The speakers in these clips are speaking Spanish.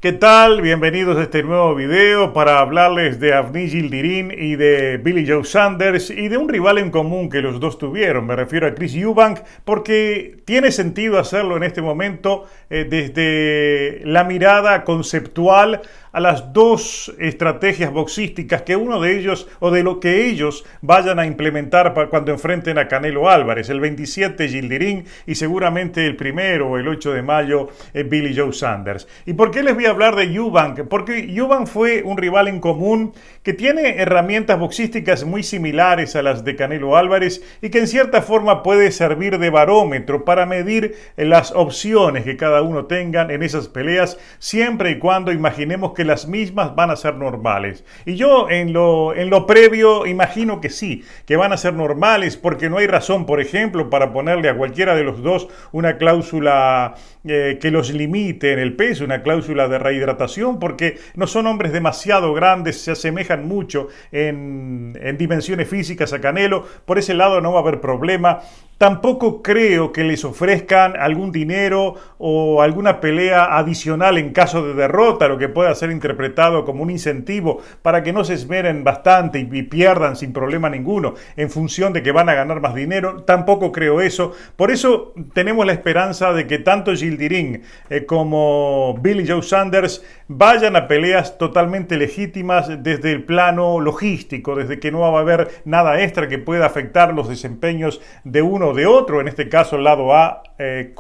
¿Qué tal? Bienvenidos a este nuevo video para hablarles de Avni Yildirim y de Billy Joe Saunders y de un rival en común que los dos tuvieron. Me refiero a Chris Eubank porque tiene sentido hacerlo en este momento desde la mirada conceptual a las dos estrategias boxísticas que uno de ellos o de lo que ellos vayan a implementar para cuando enfrenten a Canelo Álvarez. El 27 Yildirim y seguramente el 1 o el 8 de mayo Billy Joe Saunders. ¿Y por qué les voy a hablar de Eubank? Porque Eubank fue un rival en común que tiene herramientas boxísticas muy similares a las de Canelo Álvarez y que en cierta forma puede servir de barómetro para medir las opciones que cada uno tengan en esas peleas, siempre y cuando imaginemos que las mismas van a ser normales. Y yo en lo previo imagino que sí, que van a ser normales porque no hay razón, por ejemplo, para ponerle a cualquiera de los dos una cláusula que los limite en el peso, una cláusula de rehidratación, porque no son hombres demasiado grandes, se asemejan mucho en dimensiones físicas a Canelo, por ese lado no va a haber problema. Tampoco creo que les ofrezcan algún dinero o alguna pelea adicional en caso de derrota, lo que pueda ser interpretado como un incentivo para que no se esmeren bastante y pierdan sin problema ninguno en función de que van a ganar más dinero. Tampoco creo eso. Por eso tenemos la esperanza de que tanto Yildirim como Billy Joe Saunders vayan a peleas totalmente legítimas desde el plano logístico, desde que no va a haber nada extra que pueda afectar los desempeños de uno o de otro, en este caso el lado A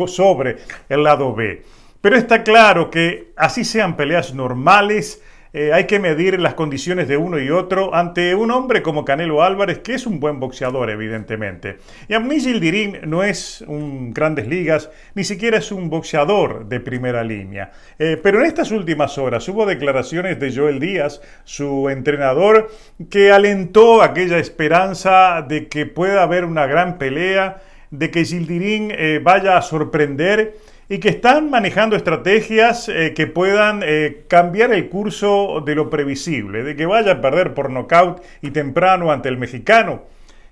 sobre el lado B. Pero está claro que así sean peleas normales, hay que medir las condiciones de uno y otro ante un hombre como Canelo Álvarez, que es un buen boxeador, evidentemente. Y Avni Yildirim no es un Grandes Ligas, ni siquiera es un boxeador de primera línea. Pero en estas últimas horas hubo declaraciones de Joel Díaz, su entrenador, que alentó aquella esperanza de que pueda haber una gran pelea, de que Yildirim vaya a sorprender y que están manejando estrategias que puedan cambiar el curso de lo previsible, de que vaya a perder por nocaut y temprano ante el mexicano,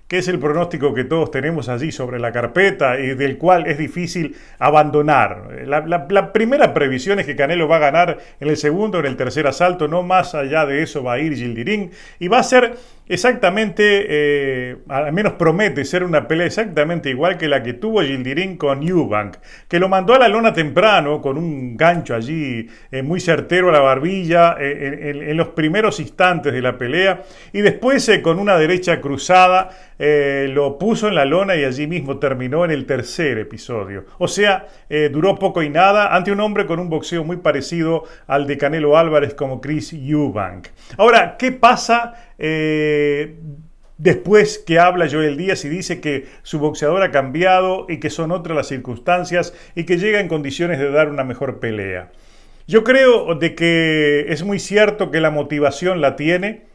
que es el pronóstico que todos tenemos allí sobre la carpeta y del cual es difícil abandonar. La primera previsión es que Canelo va a ganar en el segundo o en el tercer asalto, no más allá de eso va a ir Yildirim y va a ser exactamente, al menos promete ser una pelea exactamente igual que la que tuvo Yildirim con Eubank, que lo mandó a la lona temprano con un gancho allí muy certero a la barbilla en los primeros instantes de la pelea y después con una derecha cruzada lo puso en la lona y allí mismo terminó en el tercer episodio. O sea, duró poco y nada ante un hombre con un boxeo muy parecido al de Canelo Álvarez como Chris Eubank. Ahora, ¿qué pasa después que habla Joel Díaz y dice que su boxeador ha cambiado y que son otras las circunstancias y que llega en condiciones de dar una mejor pelea? Yo creo de que es muy cierto que la motivación la tiene.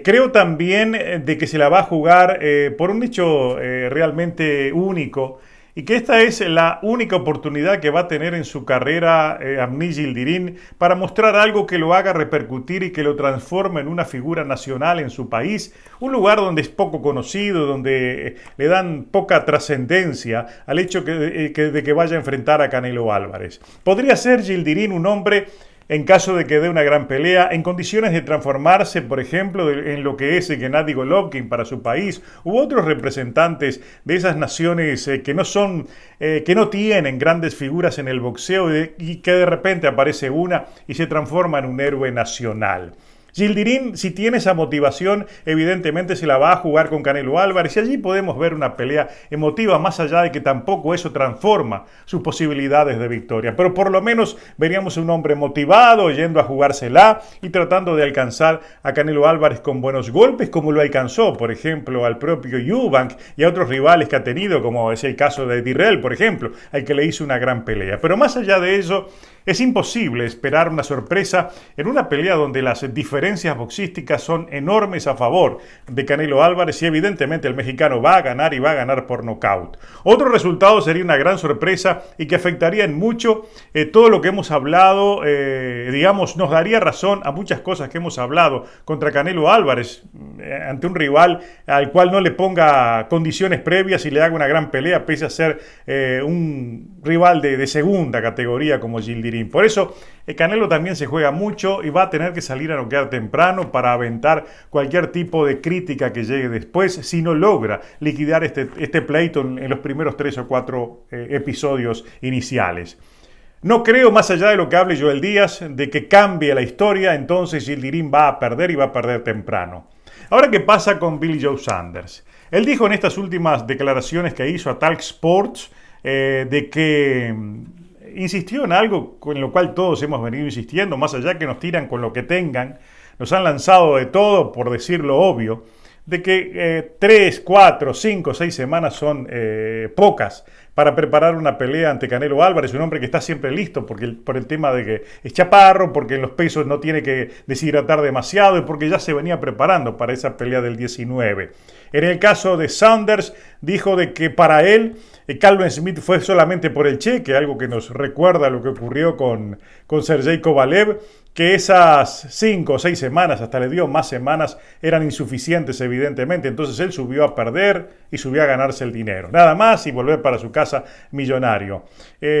Creo también de que se la va a jugar por un hecho realmente único y que esta es la única oportunidad que va a tener en su carrera Avni Yildirim para mostrar algo que lo haga repercutir y que lo transforme en una figura nacional en su país, un lugar donde es poco conocido, donde le dan poca trascendencia al hecho de que vaya a enfrentar a Canelo Álvarez. Podría ser Yildirim un hombre, en caso de que dé una gran pelea, en condiciones de transformarse, por ejemplo, en lo que es Gennady Golovkin para su país, u otros representantes de esas naciones que no tienen grandes figuras en el boxeo y que de repente aparece una y se transforma en un héroe nacional. Yildirim, si tiene esa motivación, evidentemente se la va a jugar con Canelo Álvarez y allí podemos ver una pelea emotiva, más allá de que tampoco eso transforma sus posibilidades de victoria. Pero por lo menos veríamos un hombre motivado, yendo a jugársela y tratando de alcanzar a Canelo Álvarez con buenos golpes, como lo alcanzó, por ejemplo, al propio Eubank y a otros rivales que ha tenido, como es el caso de Dirrell, por ejemplo, al que le hizo una gran pelea. Pero más allá de eso, es imposible esperar una sorpresa en una pelea donde las diferencias boxísticas son enormes a favor de Canelo Álvarez y evidentemente el mexicano va a ganar y va a ganar por nocaut. Otro resultado sería una gran sorpresa y que afectaría en mucho todo lo que hemos hablado, digamos, nos daría razón a muchas cosas que hemos hablado contra Canelo Álvarez ante un rival al cual no le ponga condiciones previas y le haga una gran pelea pese a ser un rival de segunda categoría como Yildirim. Dilliin. Por eso Canelo también se juega mucho y va a tener que salir a noquear temprano para aventar cualquier tipo de crítica que llegue después si no logra liquidar este pleito en los primeros 3 o 4 episodios iniciales. No creo, más allá de lo que hable Joel Díaz, de que cambie la historia, entonces Yildirim va a perder y va a perder temprano. Ahora, ¿qué pasa con Billy Joe Saunders? Él dijo en estas últimas declaraciones que hizo a Talk Sports de que insistió en algo con lo cual todos hemos venido insistiendo, más allá que nos tiran con lo que tengan, nos han lanzado de todo, por decir lo obvio, de que 3, 4, 5, 6 semanas son pocas para preparar una pelea ante Canelo Álvarez, un hombre que está siempre listo por el tema de que es chaparro, porque en los pesos no tiene que deshidratar demasiado y porque ya se venía preparando para esa pelea del 19. En el caso de Saunders, dijo de que para él Calvin Smith fue solamente por el cheque, algo que nos recuerda lo que ocurrió con Sergey Kovalev, que esas 5 o 6 semanas, hasta le dio más semanas, eran insuficientes evidentemente. Entonces él subió a perder y subió a ganarse el dinero. Nada más y volver para su casa millonario.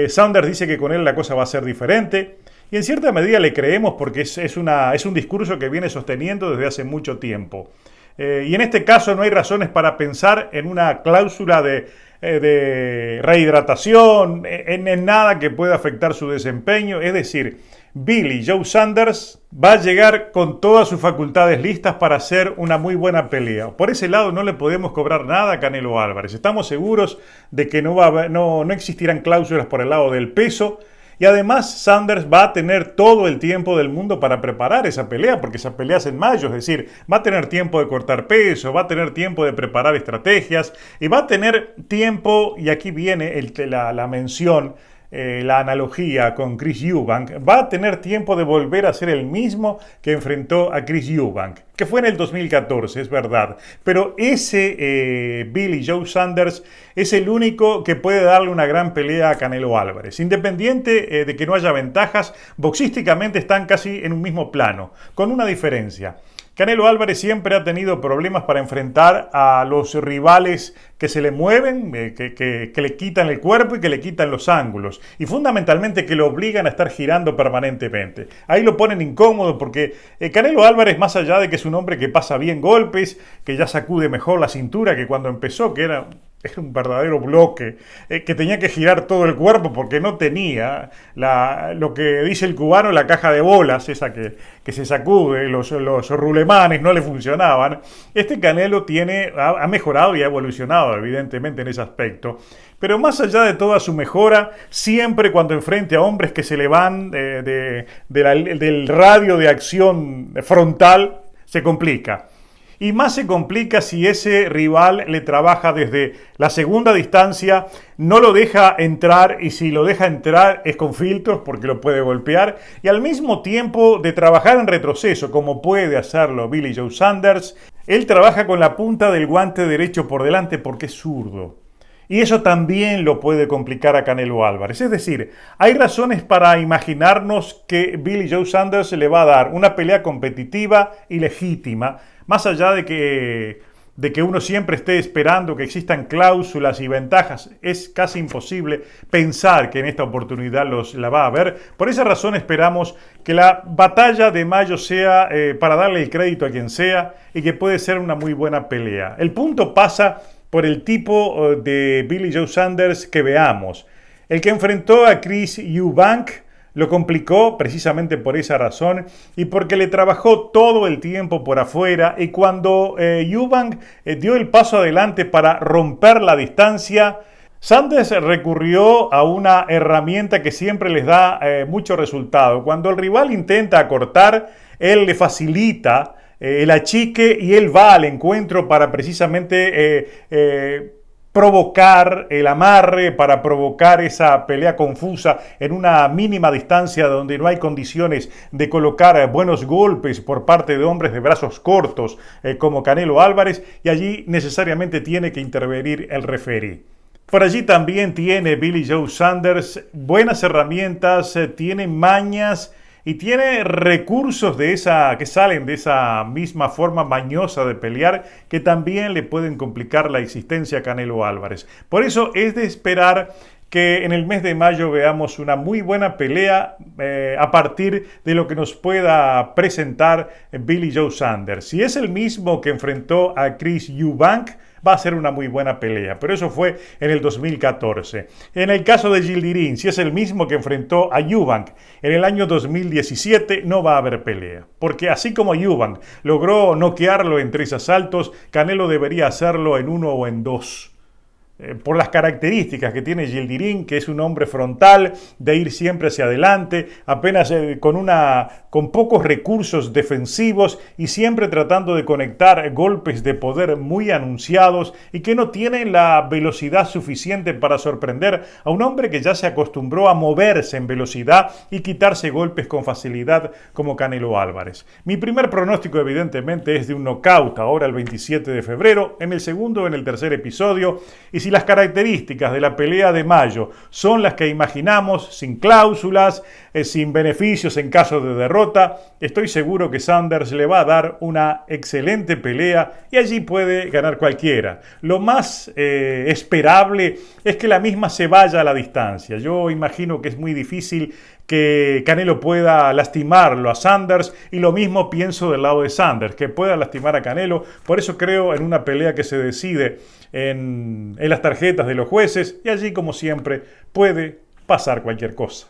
Saunders dice que con él la cosa va a ser diferente. Y en cierta medida le creemos porque es un discurso que viene sosteniendo desde hace mucho tiempo. Y en este caso no hay razones para pensar en una cláusula de rehidratación, en nada que pueda afectar su desempeño. Es decir, Billy Joe Saunders va a llegar con todas sus facultades listas para hacer una muy buena pelea. Por ese lado no le podemos cobrar nada a Canelo Álvarez. Estamos seguros de que no existirán cláusulas por el lado del peso. Y además Saunders va a tener todo el tiempo del mundo para preparar esa pelea, porque esa pelea es en mayo, es decir, va a tener tiempo de cortar peso, va a tener tiempo de preparar estrategias y va a tener tiempo, y aquí viene la mención, la analogía con Chris Eubank, va a tener tiempo de volver a ser el mismo que enfrentó a Chris Eubank, que fue en el 2014, es verdad, pero ese Billy Joe Saunders es el único que puede darle una gran pelea a Canelo Álvarez. Independiente de que no haya ventajas, boxísticamente están casi en un mismo plano, con una diferencia. Canelo Álvarez siempre ha tenido problemas para enfrentar a los rivales que se le mueven, que le quitan el cuerpo y que le quitan los ángulos. Y fundamentalmente que lo obligan a estar girando permanentemente. Ahí lo ponen incómodo porque Canelo Álvarez, más allá de que es un hombre que pasa bien golpes, que ya sacude mejor la cintura que cuando empezó, que era un verdadero bloque, que tenía que girar todo el cuerpo porque no tenía lo que dice el cubano, la caja de bolas, esa que se sacude, los rulemanes no le funcionaban. Este Canelo ha mejorado y ha evolucionado evidentemente en ese aspecto. Pero más allá de toda su mejora, siempre cuando enfrente a hombres que se le van del radio de acción frontal, se complica. Y más se complica si ese rival le trabaja desde la segunda distancia, no lo deja entrar y si lo deja entrar es con filtros porque lo puede golpear. Y al mismo tiempo de trabajar en retroceso, como puede hacerlo Billy Joe Saunders, él trabaja con la punta del guante derecho por delante porque es zurdo. Y eso también lo puede complicar a Canelo Álvarez. Es decir, hay razones para imaginarnos que Billy Joe Saunders le va a dar una pelea competitiva y legítima, más allá de que uno siempre esté esperando que existan cláusulas y ventajas. Es casi imposible pensar que en esta oportunidad la va a haber. Por esa razón esperamos que la batalla de mayo sea para darle el crédito a quien sea y que puede ser una muy buena pelea. El punto pasa por el tipo de Billy Joe Saunders que veamos. El que enfrentó a Chris Eubank lo complicó precisamente por esa razón y porque le trabajó todo el tiempo por afuera, y cuando Eubank dio el paso adelante para romper la distancia, Saunders recurrió a una herramienta que siempre les da mucho resultado. Cuando el rival intenta acortar, él le facilita el achique y él va al encuentro para precisamente provocar el amarre, para provocar esa pelea confusa en una mínima distancia donde no hay condiciones de colocar buenos golpes por parte de hombres de brazos cortos como Canelo Álvarez, y allí necesariamente tiene que intervenir el referee. Por allí también tiene Billy Joe Saunders buenas herramientas, tiene mañas y tiene recursos que salen de esa misma forma mañosa de pelear, que también le pueden complicar la existencia a Canelo Álvarez. Por eso es de esperar que en el mes de mayo veamos una muy buena pelea a partir de lo que nos pueda presentar Billy Joe Saunders. Si es el mismo que enfrentó a Chris Eubank, va a ser una muy buena pelea, pero eso fue en el 2014. En el caso de Yildirim, si es el mismo que enfrentó a Eubank en el año 2017, no va a haber pelea, porque así como Eubank logró noquearlo en 3 asaltos, Canelo debería hacerlo en 1 o en 2. Por las características que tiene Yildirim, que es un hombre frontal, de ir siempre hacia adelante, apenas con pocos recursos defensivos y siempre tratando de conectar golpes de poder muy anunciados y que no tienen la velocidad suficiente para sorprender a un hombre que ya se acostumbró a moverse en velocidad y quitarse golpes con facilidad como Canelo Álvarez. Mi primer pronóstico evidentemente es de un knockout ahora el 27 de febrero, en el segundo o en el tercer episodio, y si las características de la pelea de mayo son las que imaginamos, sin cláusulas, sin beneficios en caso de derrota, estoy seguro que Saunders le va a dar una excelente pelea y allí puede ganar cualquiera. Lo más esperable es que la misma se vaya a la distancia. Yo imagino que es muy difícil que Canelo pueda lastimarlo a Saunders y lo mismo pienso del lado de Saunders, que pueda lastimar a Canelo. Por eso creo en una pelea que se decide en las tarjetas de los jueces y allí, como siempre, puede pasar cualquier cosa.